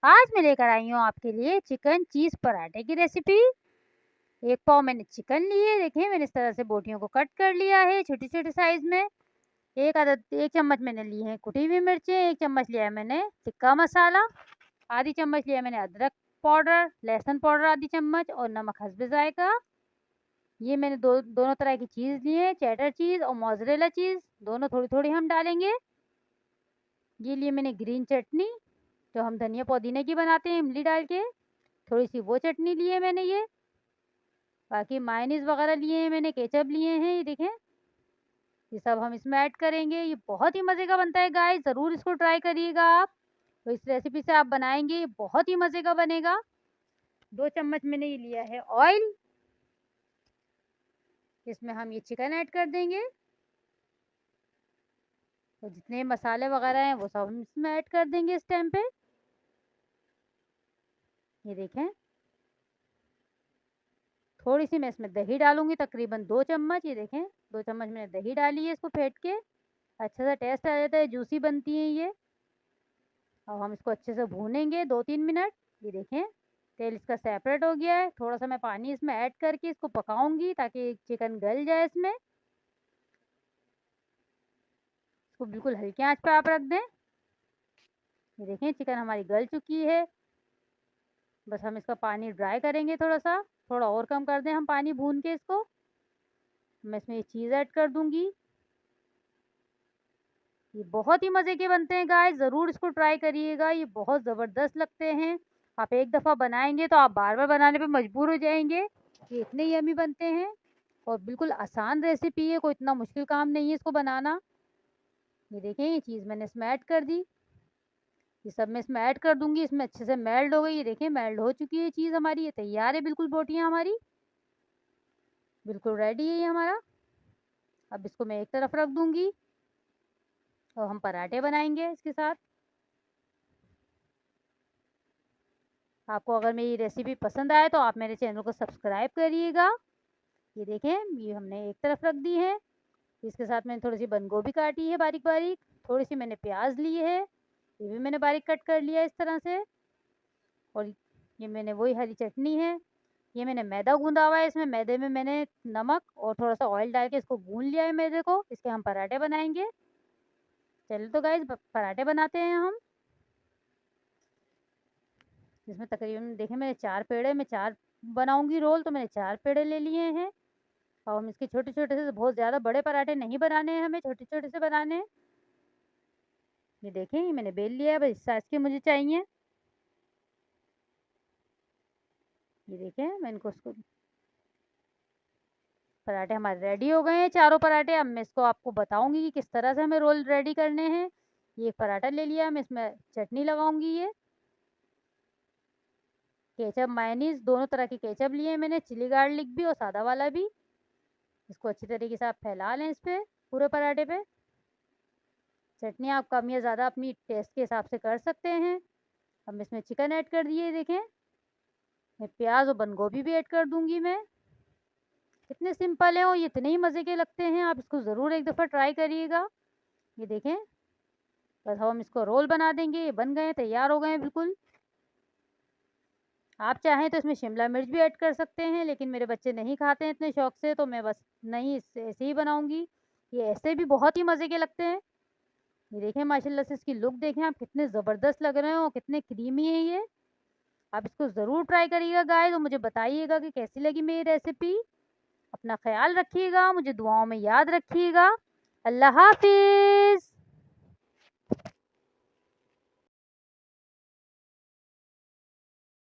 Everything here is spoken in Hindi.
आज मैं लेकर आई हूँ आपके लिए चिकन चीज़ पराठे की रेसिपी। 1 पाव मैंने चिकन ली है, देखिए मैंने इस तरह से बोटियों को कट कर लिया है छोटे-छोटे साइज़ में। 1 चम्मच मैंने ली है कुटी हुई मिर्चें, 1 चम्मच लिया है मैंने टिक्का मसाला, आधी चम्मच लिया मैंने अदरक पाउडर, लहसुन पाउडर आधी चम्मच और नमक हस्ब ज़ायक़ा। ये मैंने दोनों तरह की चीज़ ली है, चेडर चीज़ और मोज़रेला चीज़, दोनों थोड़ी-थोड़ी हम डालेंगे। ये लिए मैंने ग्रीन चटनी, जो हम धनिया पुदीने की बनाते हैं इमली डाल के, थोड़ी-सी वो चटनी ली है मैंने ये। बाकी मायोनीज़ वगैरह लिए हैं मैंने, केचअप लिए हैं, ये देखें। ये सब हम इसमें ऐड करेंगे। ये बहुत ही मज़े का बनता है गाइस, ज़रूर इसको ट्राई करिएगा आप। तो इस रेसिपी से आप बनाएँगे, ये बहुत ही मज़े का बनेगा। 2 चम्मच मैंने ये लिया है ऑयल, इसमें हम ये चिकन ऐड कर देंगे। तो जितने मसाले वगैरह हैं, वो सब हम इसमें ऐड कर देंगे इस टाइम पे। ये देखें। थोड़ी-सी मैं इसमें दही डालूँगी, तकरीबन 2 चम्मच, ये देखें 2 चम्मच मैंने दही डाली है, इसको फेंट के। अच्छा सा टेस्ट आ जाता है, जूसी बनती हैं ये। अब हम इसको अच्छे से भूनेंगे 2-3 मिनट। ये देखें तेल इसका सेपरेट हो गया है। थोड़ा-सा मैं पानी इसमें ऐड करके इसको पकाऊँगी ताकि चिकन गल जाए इसमें। इसको बिल्कुल हल्की आँच पे आप रख दें। ये देखें चिकन हमारी गल चुकी है। बस हम इसका पानी ड्राई करेंगे थोड़ा-सा, थोड़ा और कम कर दें हम पानी भून के इसको। मैं इसमें ये चीज़ ऐड कर दूँगी। ये बहुत ही मज़े के बनते हैं गाइस, ज़रूर इसको ट्राई करिएगा, ये बहुत ज़बरदस्त लगते हैं। आप एक दफ़ा बनाएँगे तो आप बार-बार बनाने पे मजबूर हो जाएँगे। ये इतने यम्मी बनते हैं और बिल्कुल आसान रेसिपी है, कोई इतना मुश्किल काम नहीं है इसको बनाना। ये देखें ये चीज़ मैंने इसमें ऐड कर दी। ये सब मैं इसमें ऐड कर दूँगी, इसमें अच्छे से मेल्ट हो गई। ये देखें मेल्ट हो चुकी है चीज़ हमारी, ये तैयार है बिल्कुल बोटियाँ हमारी। बिल्कुल रेडी है ये हमारा। अब इसको मैं एक तरफ रख दूँगी और हम पराठे बनाएँगे इसके साथ। आपको अगर मेरी रेसिपी पसंद आए तो आप मेरे चैनल को सब्सक्राइब करिएगा। ये देखें ये हमने एक तरफ रख दी है। इसके साथ मैंने थोड़ी-सी बंद गोभी काटी है बारीक-बारीक, थोड़ी-सी मैंने प्याज ली है, ये भी मैंने बारीक कट कर लिया है इस तरह से। और ये मैंने वही हरी चटनी है, ये मैंने मैदा गूँधा हुआ है, इसमें मैदे में मैंने नमक और थोड़ा-सा ऑयल डाल के इसको गूँध लिया है मैदे को, इसके हम पराठे बनाएँगे। चलिए तो गाइस पराठे बनाते हैं हम। इसमें तकरीबन देखें मैंने 4 पेड़े मैं 4 बनाऊँगी रोल, तो मैंने 4 पेड़े ले लिए हैं। और हम इसके छोटे-छोटे से, बहुत ज़्यादा बड़े पराठे नहीं बनाने हैं हमें, छोटे-छोटे से बनाने हैं। ये देखें ये मैंने बेल लिया है, बस इस साइज़ के मुझे चाहिए। ये देखें मैं इनको उसको पराठे हमारे रेडी हो गए हैं चारों पराठे। अब मैं इसको आपको बताऊँगी कि किस तरह से हमें रोल रेडी करने हैं। ये एक पराठा ले लिया, मैं इसमें चटनी लगाऊँगी ये। केचप मायोनीज़ दोनों तरह के केचप लिए हैं मैंने, चिली गार्लिक भी और सादा वाला भी। इसको अच्छी तरीके से आप फैला लें इस पे, पूरे पराठे पे। चटनी आप कम या ज़्यादा अपनी टेस्ट के हिसाब से कर सकते हैं। अब मैं इसमें चिकन ऐड कर दिए देखें। मैं प्याज और बंद गोभी भी ऐड कर दूँगी मैं। कितने सिंपल हैं और ये इतने ही मज़े के लगते हैं, आप इसको ज़रूर एक दफ़ा ट्राई करिएगा। ये देखें, बस हम इसको रोल बना देंगे, ये बन गए हैं, तैयार हो गए हैं बिल्कुल। आप चाहें तो इसमें शिमला मिर्च भी ऐड कर सकते हैं, लेकिन मेरे बच्चे नहीं खाते हैं इतने शौक से, तो मैं बस नहीं इससे ऐसे ही बनाऊँगी। ये ऐसे भी बहुत ही मज़े के लगते हैं। ये देखें माशाल्लाह से इसकी लुक देखें आप, कितने ज़बरदस्त लग रहे हैं और कितने क्रीमी हैं ये। आप इसको ज़रूर ट्राई करिएगा गाइस और मुझे बताइएगा कि कैसी लगी मेरी रेसिपी। अपना ख़्याल रखिएगा, मुझे दुआओं में याद रखिएगा। अल्लाह हाफ़िज़।